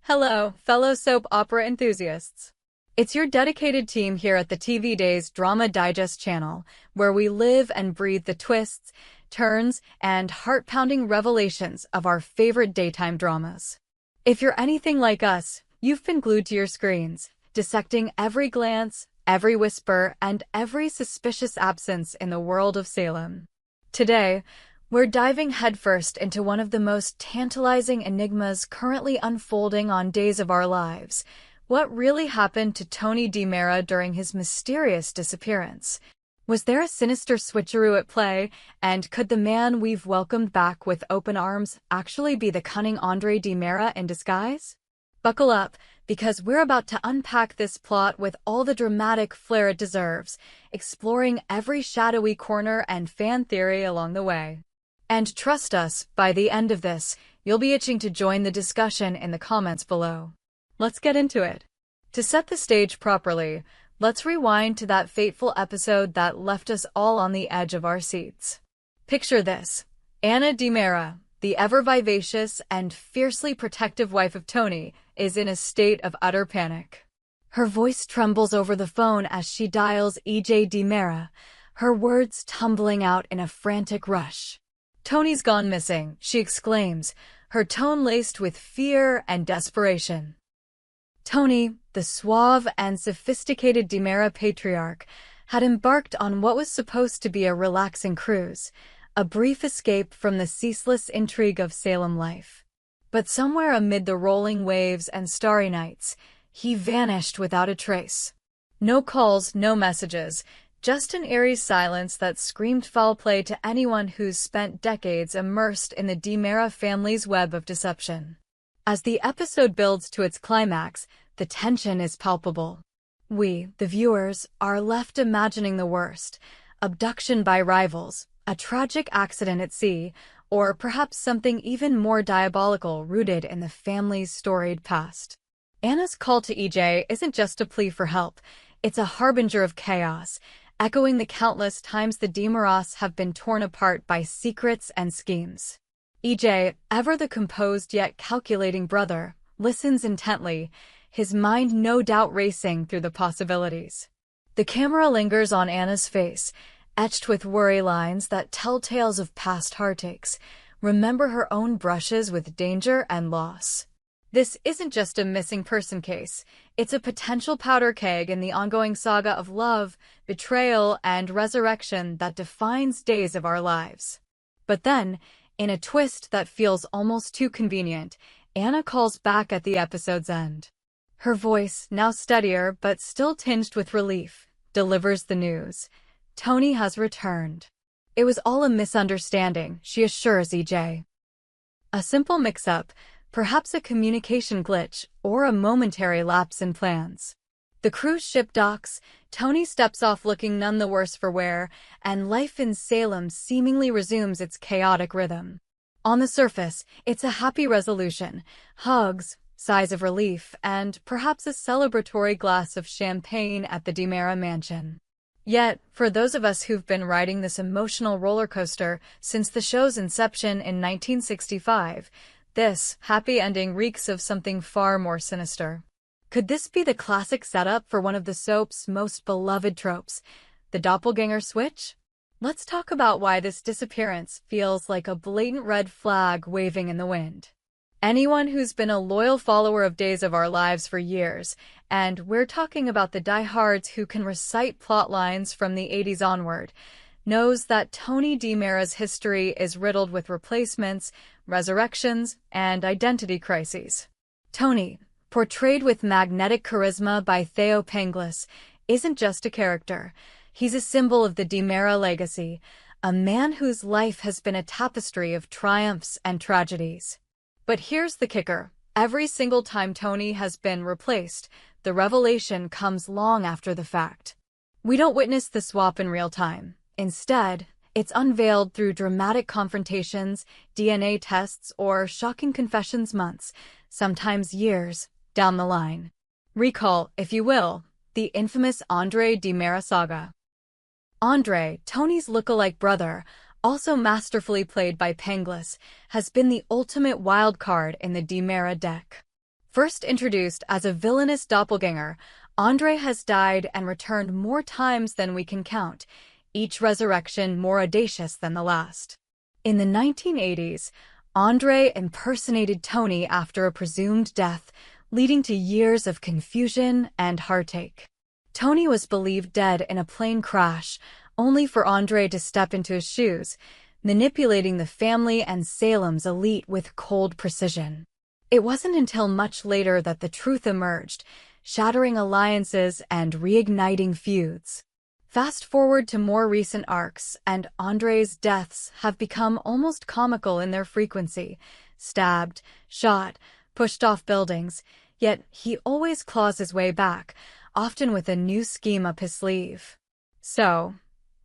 Hello, fellow soap opera enthusiasts. It's your dedicated team here at the TV Days Drama Digest channel, where we live and breathe the twists, turns, and heart-pounding revelations of our favorite daytime dramas. If you're anything like us, you've been glued to your screens, dissecting every glance, every whisper, and every suspicious absence in the world of Salem. Today, we're diving headfirst into one of the most tantalizing enigmas currently unfolding on Days of Our Lives. What really happened to Tonny DiMera during his mysterious disappearance? Was there a sinister switcheroo at play, and could the man we've welcomed back with open arms actually be the cunning Andre DiMera in disguise? Buckle up, because we're about to unpack this plot with all the dramatic flair it deserves, exploring every shadowy corner and fan theory along the way. And trust us, by the end of this, you'll be itching to join the discussion in the comments below. Let's get into it. To set the stage properly, let's rewind to that fateful episode that left us all on the edge of our seats. Picture this. Anna DiMera, the ever-vivacious and fiercely protective wife of Tonny, is in a state of utter panic. Her voice trembles over the phone as she dials E.J. DiMera, her words tumbling out in a frantic rush. "Tonny's gone missing," she exclaims, her tone laced with fear and desperation. Tonny, the suave and sophisticated DiMera patriarch, had embarked on what was supposed to be a relaxing cruise, a brief escape from the ceaseless intrigue of Salem life. But somewhere amid the rolling waves and starry nights, he vanished without a trace. No calls, no messages, just an eerie silence that screamed foul play to anyone who's spent decades immersed in the DiMera family's web of deception. As the episode builds to its climax, the tension is palpable. We, the viewers, are left imagining the worst: abduction by rivals, a tragic accident at sea, or perhaps something even more diabolical rooted in the family's storied past. Anna's call to EJ isn't just a plea for help, it's a harbinger of chaos, echoing the countless times the DiMeras have been torn apart by secrets and schemes. EJ, ever the composed yet calculating brother, listens intently, his mind no doubt racing through the possibilities. The camera lingers on Anna's face, etched with worry lines that tell tales of past heartaches, remember her own brushes with danger and loss. This isn't just a missing person case, it's a potential powder keg in the ongoing saga of love, betrayal, and resurrection that defines Days of Our Lives. But then, in a twist that feels almost too convenient, Anna calls back at the episode's end. Her voice, now steadier but still tinged with relief, delivers the news. Tonny has returned. It was all a misunderstanding, she assures EJ. A simple mix-up, perhaps a communication glitch, or a momentary lapse in plans. The cruise ship docks, Tonny steps off looking none the worse for wear, and life in Salem seemingly resumes its chaotic rhythm. On the surface, it's a happy resolution: hugs, sighs of relief, and perhaps a celebratory glass of champagne at the DiMera mansion. Yet, for those of us who've been riding this emotional roller coaster since the show's inception in 1965, this happy ending reeks of something far more sinister. Could this be the classic setup for one of the soap's most beloved tropes, the doppelgänger switch? Let's talk about why this disappearance feels like a blatant red flag waving in the wind. Anyone who's been a loyal follower of Days of Our Lives for years, and we're talking about the diehards who can recite plot lines from the 80s onward, knows that Tonny DiMera's history is riddled with replacements, resurrections, and identity crises. Tonny, portrayed with magnetic charisma by Theo Penglis, isn't just a character. He's a symbol of the DiMera legacy, a man whose life has been a tapestry of triumphs and tragedies. But here's the kicker. Every single time Tonny has been replaced, the revelation comes long after the fact. We don't witness the swap in real time. Instead, it's unveiled through dramatic confrontations, DNA tests, or shocking confessions months, sometimes years, down the line. Recall, if you will, the infamous Andre DiMera saga. Andre, Tonny's look-alike brother, also masterfully played by Penglis, has been the ultimate wild card in the DiMera deck. First introduced as a villainous doppelgänger, Andre has died and returned more times than we can count, each resurrection more audacious than the last. In the 1980s, Andre impersonated Tonny after a presumed death, leading to years of confusion and heartache. Tonny was believed dead in a plane crash, only for Andre to step into his shoes, manipulating the family and Salem's elite with cold precision. It wasn't until much later that the truth emerged, shattering alliances and reigniting feuds. Fast forward to more recent arcs, and Andre's deaths have become almost comical in their frequency. Stabbed, shot, pushed off buildings, yet he always claws his way back, often with a new scheme up his sleeve. So,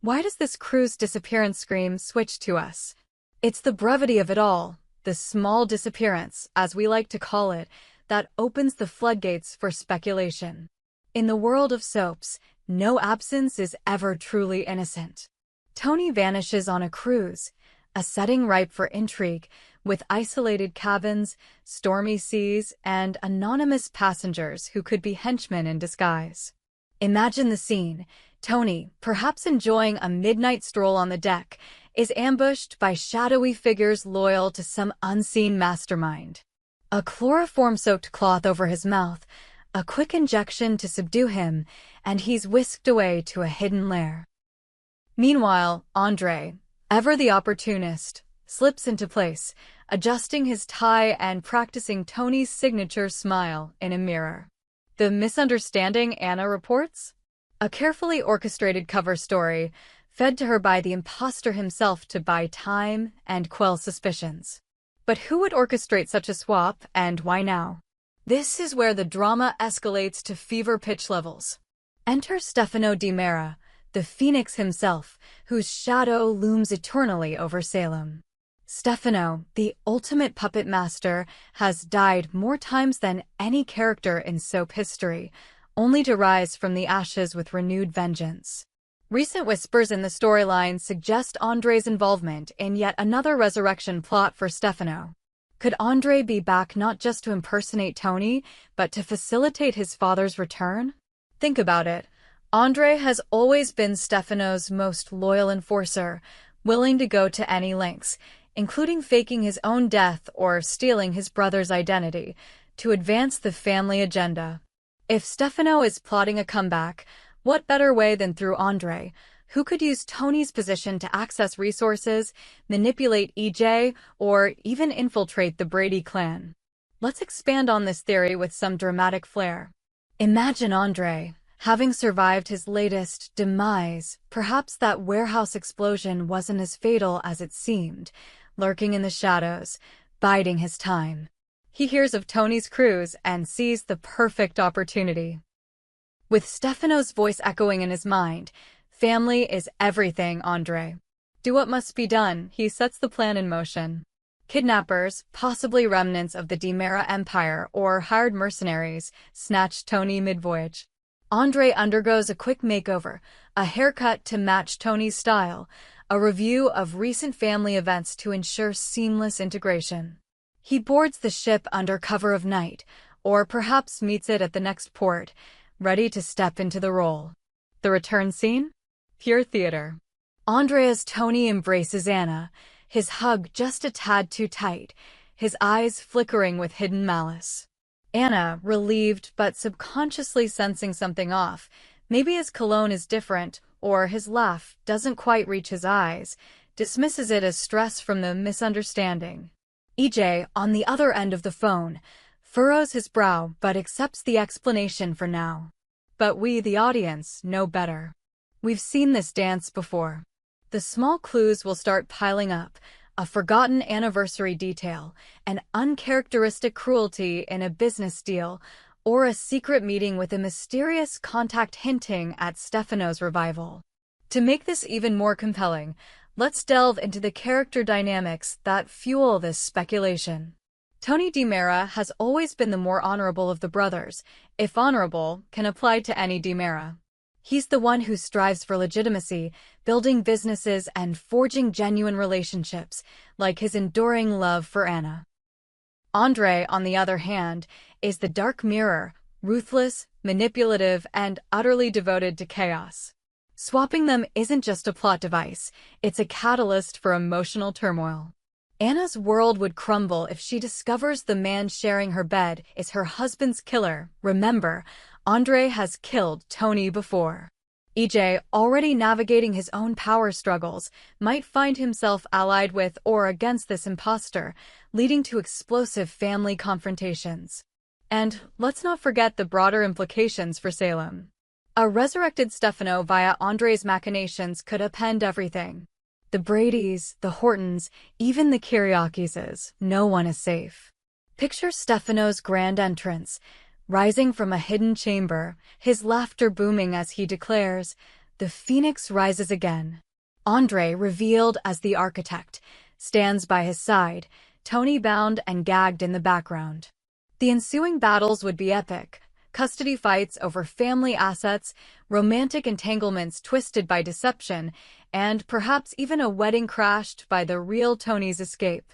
why does this crew's disappearance scream switch to us? It's the brevity of it all, the small disappearance, as we like to call it, that opens the floodgates for speculation. In the world of soaps, no absence is ever truly innocent. Tonny vanishes on a cruise, a setting ripe for intrigue, with isolated cabins, stormy seas, and anonymous passengers who could be henchmen in disguise. Imagine the scene. Tonny, perhaps enjoying a midnight stroll on the deck, is ambushed by shadowy figures loyal to some unseen mastermind. A chloroform-soaked cloth over his mouth, a quick injection to subdue him, and he's whisked away to a hidden lair. Meanwhile, Andre, ever the opportunist, slips into place, adjusting his tie and practicing Tonny's signature smile in a mirror. The misunderstanding Anna reports? A carefully orchestrated cover story, fed to her by the imposter himself to buy time and quell suspicions. But who would orchestrate such a swap, and why now? This is where the drama escalates to fever-pitch levels. Enter Stefano di Mera, the Phoenix himself, whose shadow looms eternally over Salem. Stefano, the ultimate puppet master, has died more times than any character in soap history, only to rise from the ashes with renewed vengeance. Recent whispers in the storyline suggest Andre's involvement in yet another resurrection plot for Stefano. Could Andre be back not just to impersonate Tonny, but to facilitate his father's return? Think about it. Andre has always been Stefano's most loyal enforcer, willing to go to any lengths, including faking his own death or stealing his brother's identity, to advance the family agenda. If Stefano is plotting a comeback, what better way than through Andre, who could use Tonny's position to access resources, manipulate EJ, or even infiltrate the Brady clan? Let's expand on this theory with some dramatic flair. Imagine Andre, having survived his latest demise, perhaps that warehouse explosion wasn't as fatal as it seemed, lurking in the shadows, biding his time. He hears of Tonny's cruise and sees the perfect opportunity. With Stefano's voice echoing in his mind, family is everything, Andre. Do what must be done, he sets the plan in motion. Kidnappers, possibly remnants of the Di Mera Empire or hired mercenaries, snatch Tonny mid-voyage. Andre undergoes a quick makeover, a haircut to match Tonny's style, a review of recent family events to ensure seamless integration. He boards the ship under cover of night, or perhaps meets it at the next port, ready to step into the role. The return scene? Pure theater. Andre as Tonny embraces Anna, his hug just a tad too tight, his eyes flickering with hidden malice. Anna, relieved but subconsciously sensing something off, maybe his cologne is different, or his laugh doesn't quite reach his eyes, dismisses it as stress from the misunderstanding. EJ, on the other end of the phone, furrows his brow but accepts the explanation for now. But we, the audience, know better. We've seen this dance before. The small clues will start piling up, a forgotten anniversary detail, an uncharacteristic cruelty in a business deal, or a secret meeting with a mysterious contact hinting at Stefano's revival. To make this even more compelling, let's delve into the character dynamics that fuel this speculation. Tonny Di Mera has always been the more honorable of the brothers, if honorable can apply to any Di Mera. He's the one who strives for legitimacy, building businesses and forging genuine relationships, like his enduring love for Anna. Andre, on the other hand, is the dark mirror, ruthless, manipulative, and utterly devoted to chaos. Swapping them isn't just a plot device, it's a catalyst for emotional turmoil. Anna's world would crumble if she discovers the man sharing her bed is her husband's killer. Remember, Andre has killed Tonny before. EJ, already navigating his own power struggles, might find himself allied with or against this imposter, leading to explosive family confrontations. And let's not forget the broader implications for Salem. A resurrected Stefano via Andre's machinations could upend everything. The Bradys, the Hortons, even the Kiriakises, no one is safe. Picture Stefano's grand entrance, rising from a hidden chamber, his laughter booming as he declares, "The phoenix rises again." Andre, revealed as the architect, stands by his side, Tonny bound and gagged in the background. The ensuing battles would be epic. Custody fights over family assets, romantic entanglements twisted by deception, and perhaps even a wedding crashed by the real Tonny's escape.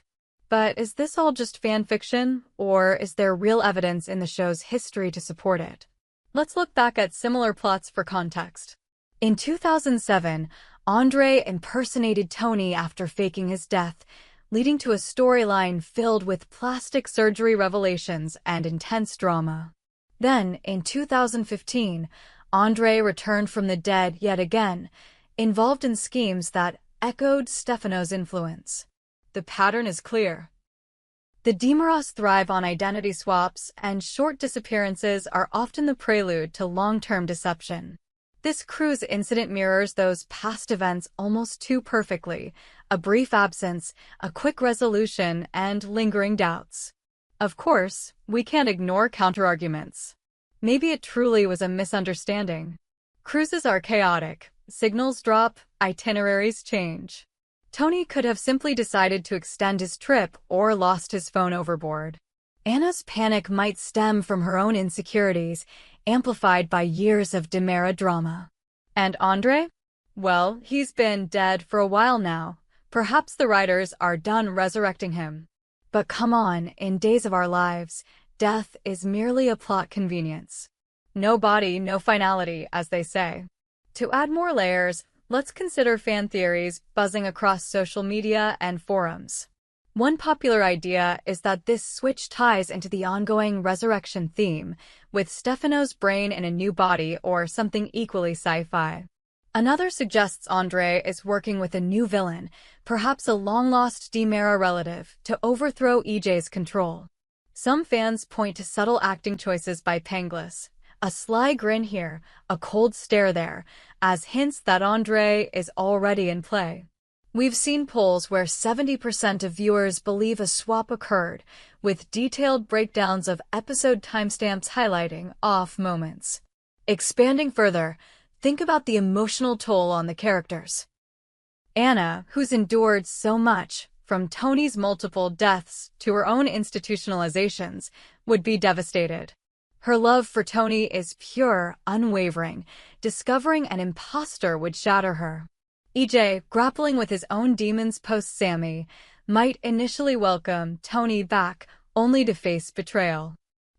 But is this all just fan fiction, or is there real evidence in the show's history to support it? Let's look back at similar plots for context. In 2007, Andre impersonated Tonny after faking his death, leading to a storyline filled with plastic surgery revelations and intense drama. Then, in 2015, Andre returned from the dead yet again, involved in schemes that echoed Stefano's influence. The pattern is clear. The Dimeras thrive on identity swaps, and short disappearances are often the prelude to long-term deception. This cruise incident mirrors those past events almost too perfectly: a brief absence, a quick resolution, and lingering doubts. Of course, we can't ignore counterarguments. Maybe it truly was a misunderstanding. Cruises are chaotic. Signals drop, itineraries change. Tonny could have simply decided to extend his trip or lost his phone overboard. Anna's panic might stem from her own insecurities, amplified by years of Dimera drama. And Andre? Well, he's been dead for a while now. Perhaps the writers are done resurrecting him. But come on, in Days of Our Lives, death is merely a plot convenience. No body, no finality, as they say. To add more layers, let's consider fan theories buzzing across social media and forums. One popular idea is that this switch ties into the ongoing resurrection theme, with Stefano's brain in a new body or something equally sci-fi. Another suggests Andre is working with a new villain, perhaps a long-lost Dimera relative, to overthrow EJ's control. Some fans point to subtle acting choices by Panglis, a sly grin here, a cold stare there, as hints that Andre is already in play. We've seen polls where 70% of viewers believe a swap occurred, with detailed breakdowns of episode timestamps highlighting off moments. Expanding further, think about the emotional toll on the characters. Anna, who's endured so much, from Tonny's multiple deaths to her own institutionalizations, would be devastated. Her love for Tonny is pure, unwavering. Discovering an imposter would shatter her. EJ, grappling with his own demons post-Sammy, might initially welcome Tonny back, only to face betrayal.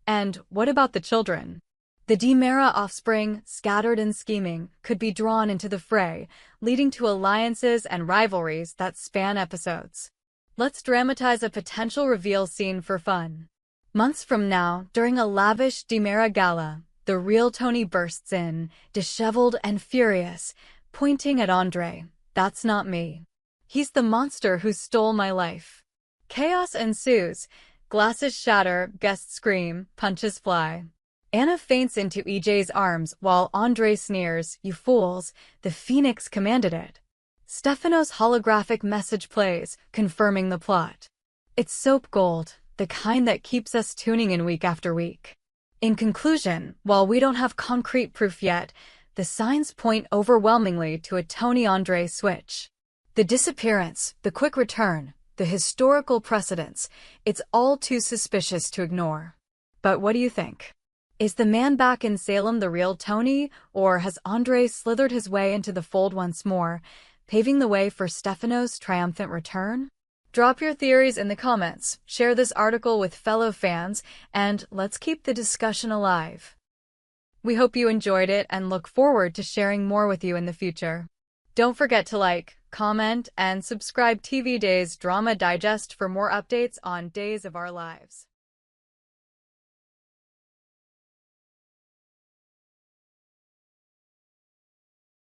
And what about the children? The Dimera offspring, scattered and scheming, could be drawn into the fray, leading to alliances and rivalries that span episodes. Let's dramatize a potential reveal scene for fun. Months from now, during a lavish Dimera gala, the real Tonny bursts in, disheveled and furious, pointing at Andre. "That's not me. He's the monster who stole my life." Chaos ensues. Glasses shatter, guests scream, punches fly. Anna faints into EJ's arms while Andre sneers, "You fools, the Phoenix commanded it." Stefano's holographic message plays, confirming the plot. It's soap gold, the kind that keeps us tuning in week after week. In conclusion, while we don't have concrete proof yet, the signs point overwhelmingly to a Tonny-Andre switch. The disappearance, the quick return, the historical precedents, it's all too suspicious to ignore. But what do you think? Is the man back in Salem the real Tonny, or has Andre slithered his way into the fold once more, paving the way for Stefano's triumphant return? Drop your theories in the comments, share this article with fellow fans, and let's keep the discussion alive. We hope you enjoyed it and look forward to sharing more with you in the future. Don't forget to like, comment, and subscribe TV Days Drama Digest for more updates on Days of Our Lives.